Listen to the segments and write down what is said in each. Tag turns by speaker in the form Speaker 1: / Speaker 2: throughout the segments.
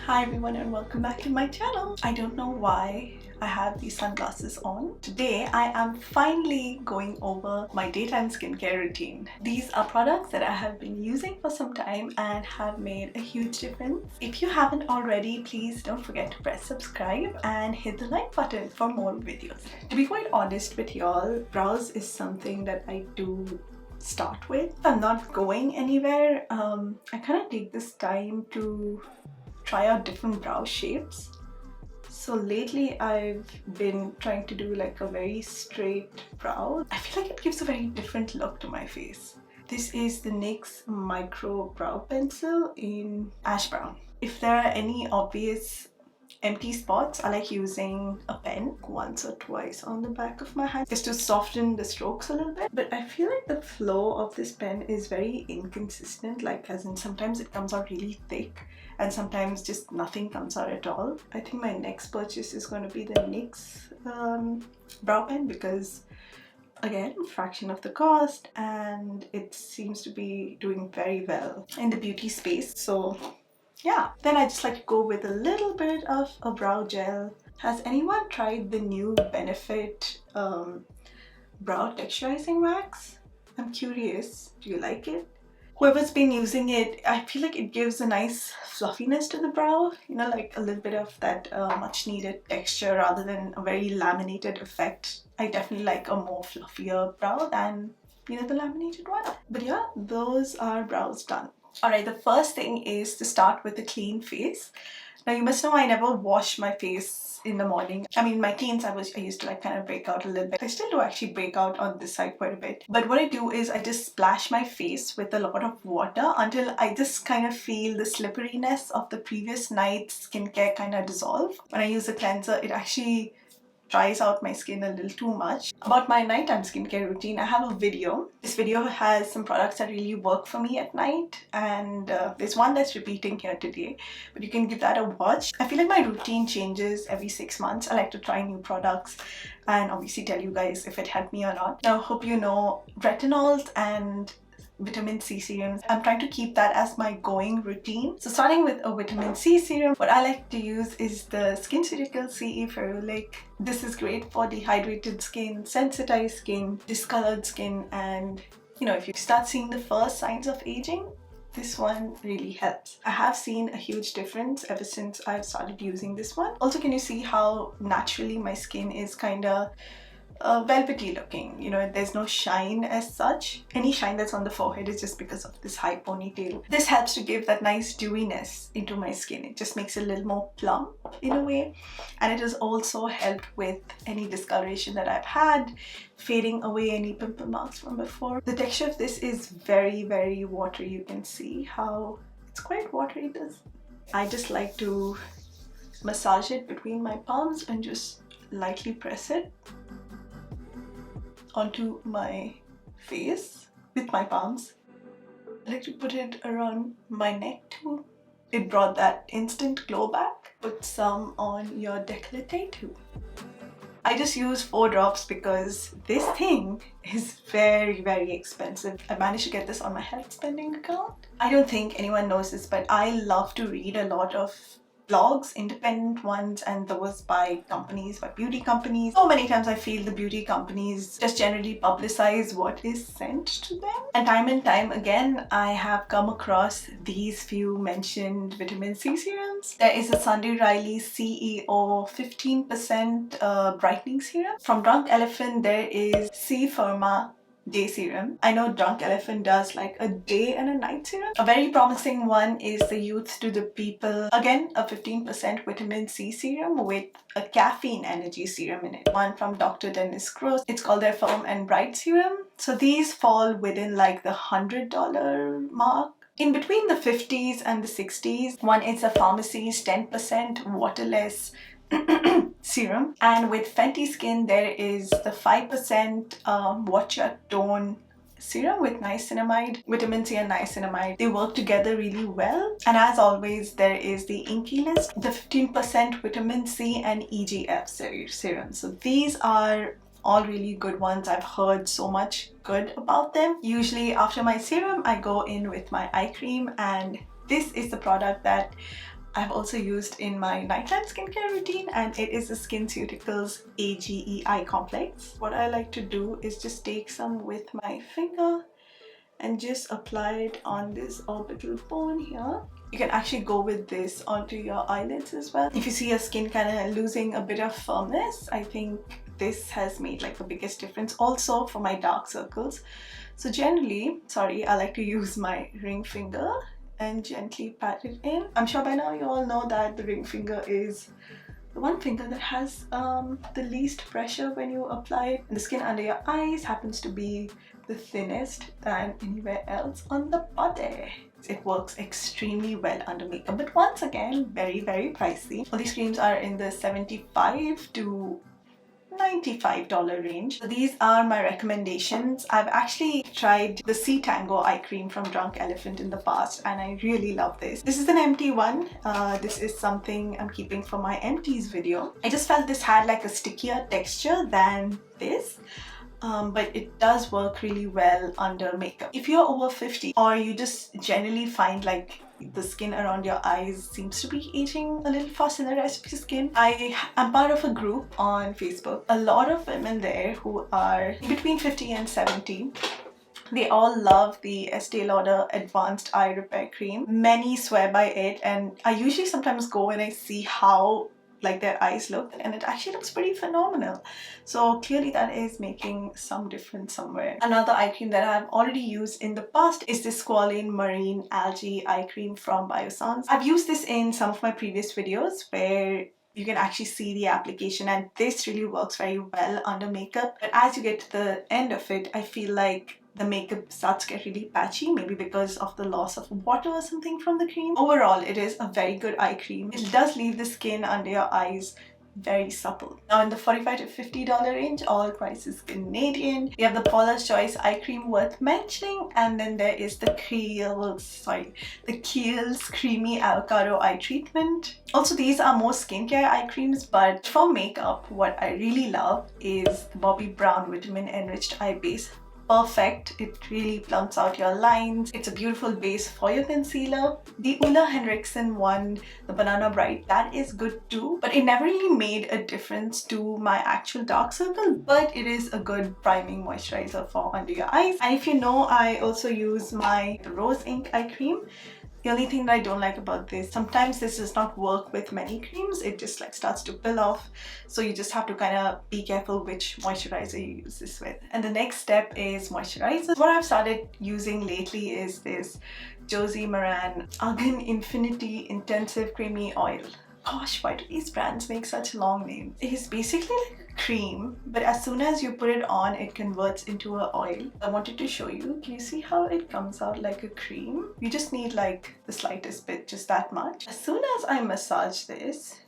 Speaker 1: Hi everyone and welcome back to my channel. I don't know why I have these sunglasses on. Today I am finally going over my daytime skincare routine. These are products that I have been using for some time and have made a huge difference. If you haven't already, please don't forget to press subscribe and hit the like button for more videos. To be quite honest with y'all, brows is something that I do start with. If I'm not going anywhere, I kind of take this time to try out different brow shapes. So lately I've been trying to do like a very straight brow. I feel like it gives a very different look to my face. This is the NYX Micro Brow Pencil in ash brown. If there are any obvious empty spots, I like using a pen once or twice on the back of my hand just to soften the strokes a little bit. But I feel like the flow of this pen is very inconsistent, like as in sometimes it comes out really thick and sometimes just nothing comes out at all. I think my next purchase is going to be the NYX brow pen because again, fraction of the cost, and it seems to be doing very well in the beauty space. So yeah, then I just like to go with a little bit of a brow gel. Has anyone tried the new Benefit brow texturizing wax? I'm curious, do you like it? Whoever's been using it, I feel like it gives a nice fluffiness to the brow, you know, like a little bit of that much needed texture rather than a very laminated effect. I definitely like a more fluffier brow than, you know, the laminated one. But yeah, those are brows done. Alright, the first thing is to start with a clean face. Now you must know I never wash my face in the morning. I mean, my teens I used to like kind of break out a little bit. I still do actually break out on this side quite a bit. But what I do is I just splash my face with a lot of water until I just kind of feel the slipperiness of the previous night's skincare kind of dissolve. When I use a cleanser, it actually dries out my skin a little too much. About my nighttime skincare routine, I have a video. This video has some products that really work for me at night, and there's one that's repeating here today, but you can give that a watch. I feel like my routine changes every 6 months. I like to try new products and obviously tell you guys if it helped me or not. Now, hope you know retinols and vitamin C serums. I'm trying to keep that as my going routine. So starting with a vitamin C serum, what I like to use is the SKINCEUTICALS C Ferulic. This is great for dehydrated skin, sensitized skin, discolored skin, and you know, if you start seeing the first signs of aging, this one really helps. I have seen a huge difference ever since I've started using this one. Also, can you see how naturally my skin is kind of velvety looking? You know, there's no shine as such. Any shine that's on the forehead is just because of this high ponytail. This helps to give that nice dewiness into my skin. It just makes it a little more plump in a way, and it has also helped with any discoloration that I've had, fading away any pimple marks from before. The texture of this is very, very watery. You can see how it's quite watery. I just like to massage it between my palms and just lightly press it onto my face with my palms. I like to put it around my neck too. It brought that instant glow back. Put some on your décolleté too. I just use 4 drops because this thing is very, very expensive. I managed to get this on my health spending account. I don't think anyone knows this, but I love to read a lot of blogs, independent ones, and those by companies, by beauty companies. So many times I feel the beauty companies just generally publicize what is sent to them. And time again, I have come across these few mentioned vitamin C serums. There is a Sunday Riley C.E.O 15% brightening serum. From Drunk Elephant, there is C Pharma day serum. I know Drunk Elephant does like a day and a night serum. A very promising one is the Youth to the People. Again, a 15% vitamin C serum with a caffeine energy serum in it. One from Dr. Dennis Gross. It's called their Firm and Bright serum. So these fall within like the $100 mark. In between the 50s and the 60s, one is a Pharmacy's 10% waterless serum, and with Fenty Skin there is the 5% Watch Your Tone serum with niacinamide, vitamin C and niacinamide. They work together really well. And as always, there is the Inky List, the 15% vitamin C and EGF serum. So these are all really good ones. I've heard so much good about them. Usually after my serum, I go in with my eye cream, and this is the product that I've also used in my nighttime skincare routine, and it is the SKINCEUTICALS A complex. What I like to do is just take some with my finger and just apply it on this orbital bone here. You can actually go with this onto your eyelids as well. If you see your skin kind of losing a bit of firmness, I think this has made like the biggest difference. Also for my dark circles. So generally, I like to use my ring finger and gently pat it in. I'm sure by now you all know that the ring finger is the one finger that has the least pressure when you apply it. And the skin under your eyes happens to be the thinnest than anywhere else on the body. It works extremely well under makeup, but once again, very pricey. All these creams are in the $75 to $95 range. So these are my recommendations. I've actually tried the C Tango eye cream from Drunk Elephant in the past, and I really love this. This is an empty one. This is something I'm keeping for my empties video. I just felt this had like a stickier texture than this. But it does work really well under makeup. If you're over 50 or you just generally find like the skin around your eyes seems to be aging a little faster than the rest of your skin, I am part of a group on Facebook. A lot of women there who are between 50 and 70. They all love the Estee Lauder Advanced Eye Repair Cream. Many swear by it, and I usually sometimes go and I see how like their eyes look, and it actually looks pretty phenomenal. So clearly that is making some difference somewhere. Another eye cream that I've already used in the past is this Squalane Marine Algae Eye Cream from Biossance. I've used this in some of my previous videos where you can actually see the application, and this really works very well under makeup. But as you get to the end of it, I feel like the makeup starts to get really patchy, maybe because of the loss of water or something from the cream. Overall, it is a very good eye cream. It does leave the skin under your eyes very supple. Now in the $45 to $50 range, all prices Canadian, we have the Paula's Choice eye cream worth mentioning, and then there is the Kiehl's Creamy Avocado Eye Treatment. Also, these are more skincare eye creams, but for makeup, what I really love is the Bobbi Brown Vitamin Enriched Eye Base. Perfect. It really plumps out your lines. It's a beautiful base for your concealer. The Ulla Henriksen one, the Banana Bright, that is good too, but it never really made a difference to my actual dark circle, but it is a good priming moisturizer for under your eyes. And if you know, I also use my Rose Ink eye cream. The only thing that I don't like about this, sometimes this does not work with many creams. It just like starts to peel off. So you just have to kind of be careful which moisturizer you use this with. And the next step is moisturizer. What I've started using lately is this JOSIE MARAN Argan Infinity Intensive Creamy Oil. Gosh, why do these brands make such long names? It is basically like a cream, but as soon as you put it on, it converts into an oil. I wanted to show you. Can you see how it comes out like a cream? You just need like the slightest bit, just that much. As soon as I massage this,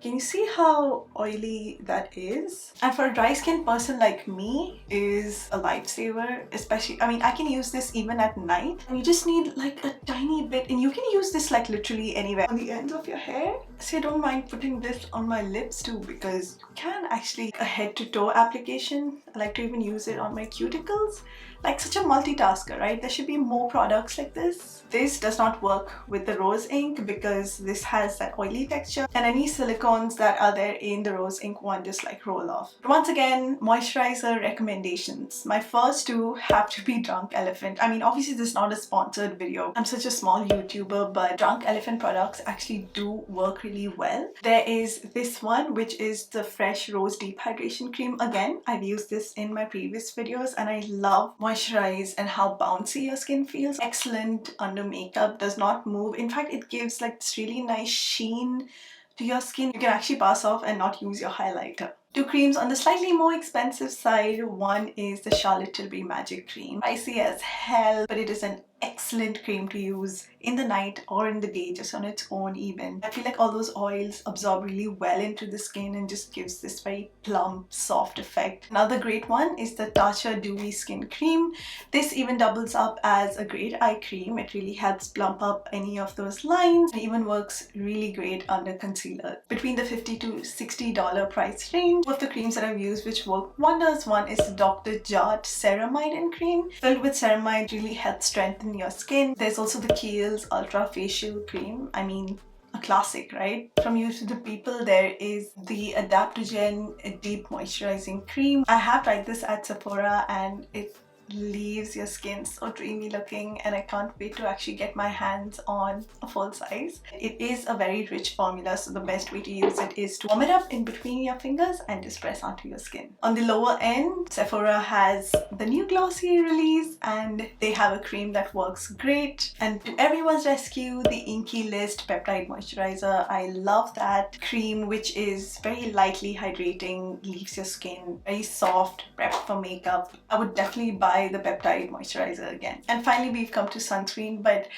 Speaker 1: can you see how oily that is? And for a dry skin person like me, is a lifesaver. Especially, I mean, I can use this even at night. And you just need like a tiny bit, and you can use this like literally anywhere. On the ends of your hair. So I don't mind putting this on my lips too, because you can actually a head to toe application. I like to even use it on my cuticles. Like such a multitasker, right? There should be more products like this. This does not work with the Rose Ink because this has that oily texture, and any silicones that are there in the Rose Ink one just like roll off. Once again, moisturizer recommendations. My first two have to be Drunk Elephant. I mean, obviously this is not a sponsored video. I'm such a small YouTuber, but Drunk Elephant products actually do work really well. There is this one, which is the Fresh Rose Deep Hydration Cream. Again, I've used this in my previous videos, and I love moisturize and how bouncy your skin feels. Excellent under makeup, does not move. In fact, it gives like this really nice sheen to your skin. You can actually pass off and not use your highlighter. Two creams on the slightly more expensive side. One is the Charlotte Tilbury Magic Cream. Pricey as hell, but it is an excellent cream to use in the night or in the day, just on its own even. I feel like all those oils absorb really well into the skin and just gives this very plump, soft effect. Another great one is the Tatcha Dewy Skin Cream. This even doubles up as a great eye cream. It really helps plump up any of those lines. It even works really great under concealer. Between the $50 to $60 price range. Two of the creams that I've used which work wonders. One is the Dr. Jart Ceramide Cream. Filled with ceramide, really helps strengthen your skin. There's also the Kiehl's Ultra Facial Cream. I mean, a classic, right? From You to the People, there is the Adaptogen Deep Moisturizing Cream. I have tried this at Sephora and it leaves your skin so dreamy looking, and I can't wait to actually get my hands on a full size. It is a very rich formula, so the best way to use it is to warm it up in between your fingers and just press onto your skin. On the lower end, Sephora has the new Glossier release and they have a cream that works great. And to everyone's rescue, the Inky List Peptide Moisturizer. I love that cream, which is very lightly hydrating, leaves your skin very soft, prepped for makeup. I would definitely buy the peptide moisturizer again. And finally, we've come to sunscreen, but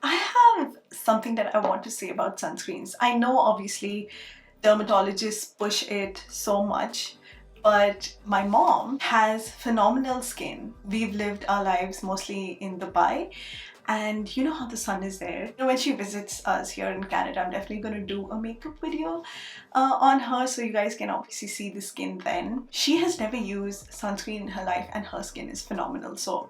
Speaker 1: I have something that I want to say about sunscreens. I know obviously dermatologists push it so much, but my mom has phenomenal skin. We've lived our lives mostly in Dubai, and you know how the sun is there. When she visits us here in Canada, I'm definitely going to do a makeup video on her, so you guys can obviously see the skin then. She has never used sunscreen in her life and her skin is phenomenal, so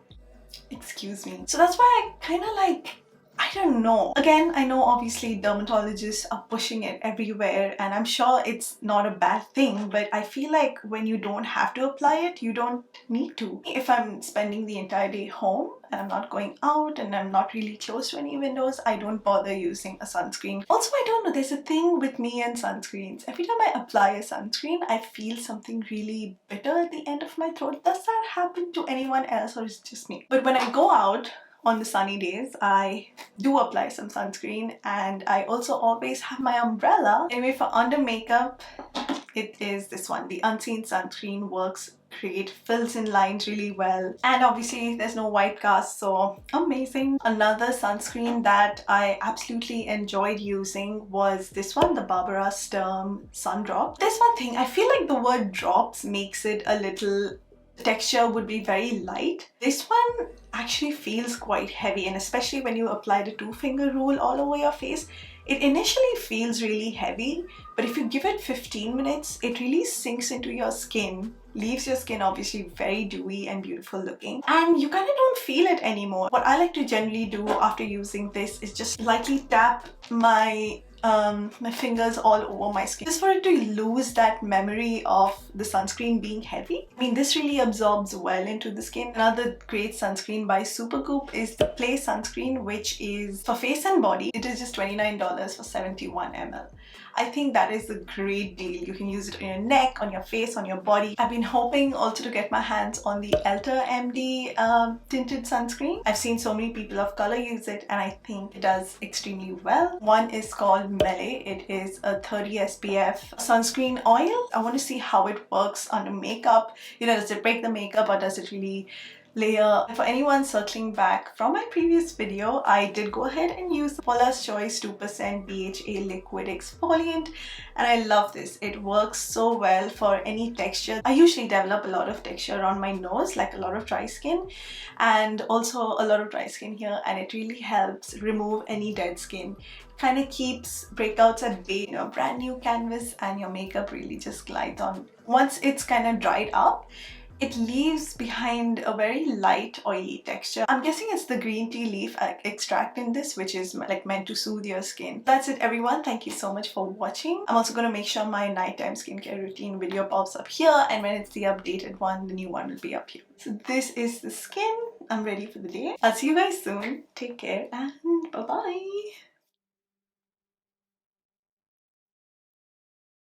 Speaker 1: excuse me. So that's why I kind of like, I don't know. Again, I know obviously dermatologists are pushing it everywhere and I'm sure it's not a bad thing, but I feel like when you don't have to apply it, you don't need to. If I'm spending the entire day home and I'm not going out and I'm not really close to any windows, I don't bother using a sunscreen. Also, I don't know, there's a thing with me and sunscreens. Every time I apply a sunscreen, I feel something really bitter at the end of my throat. Does that happen to anyone else or is it just me? But when I go out, on the sunny days, I do apply some sunscreen, and I also always have my umbrella. Anyway, for under makeup, it is this one. The Unseen Sunscreen works great, fills in lines really well, and obviously there's no white cast, so amazing. Another sunscreen that I absolutely enjoyed using was this one, the Barbara Sturm Sun Drop. There's one thing, I feel like the word drops makes it a little, texture would be very light. This one actually feels quite heavy, and especially when you apply the 2-finger rule all over your face, it initially feels really heavy, but if you give it 15 minutes, it really sinks into your skin, leaves your skin obviously very dewy and beautiful looking, and you kind of don't feel it anymore. What I like to generally do after using this is just lightly tap my fingers all over my skin, just for it to lose that memory of the sunscreen being heavy. I mean, this really absorbs well into the skin. Another great sunscreen by Supergoop is the Play Sunscreen, which is for face and body. It is just $29 for 71 ml. I think that is a great deal. You can use it on your neck, on your face, on your body. I've been hoping also to get my hands on the Elta MD tinted sunscreen. I've seen so many people of color use it and I think it does extremely well. One is called Melee. It is a 30 SPF sunscreen oil. I want to see how it works under makeup. You know, does it break the makeup or does it really layer? For anyone circling back from my previous video, I did go ahead and use Paula's Choice 2% BHA Liquid Exfoliant, and I love this. It works so well for any texture. I usually develop a lot of texture on my nose, like a lot of dry skin, and also a lot of dry skin here, and it really helps remove any dead skin. Kind of keeps breakouts at bay, you know, brand new canvas, and your makeup really just glides on. Once it's kind of dried up, it leaves behind a very light, oily texture. I'm guessing it's the green tea leaf extract in this, which is like meant to soothe your skin. That's it, everyone. Thank you so much for watching. I'm also going to make sure my nighttime skincare routine video pops up here, and when it's the updated one, the new one will be up here. So this is the skin. I'm ready for the day. I'll see you guys soon. Take care and bye-bye.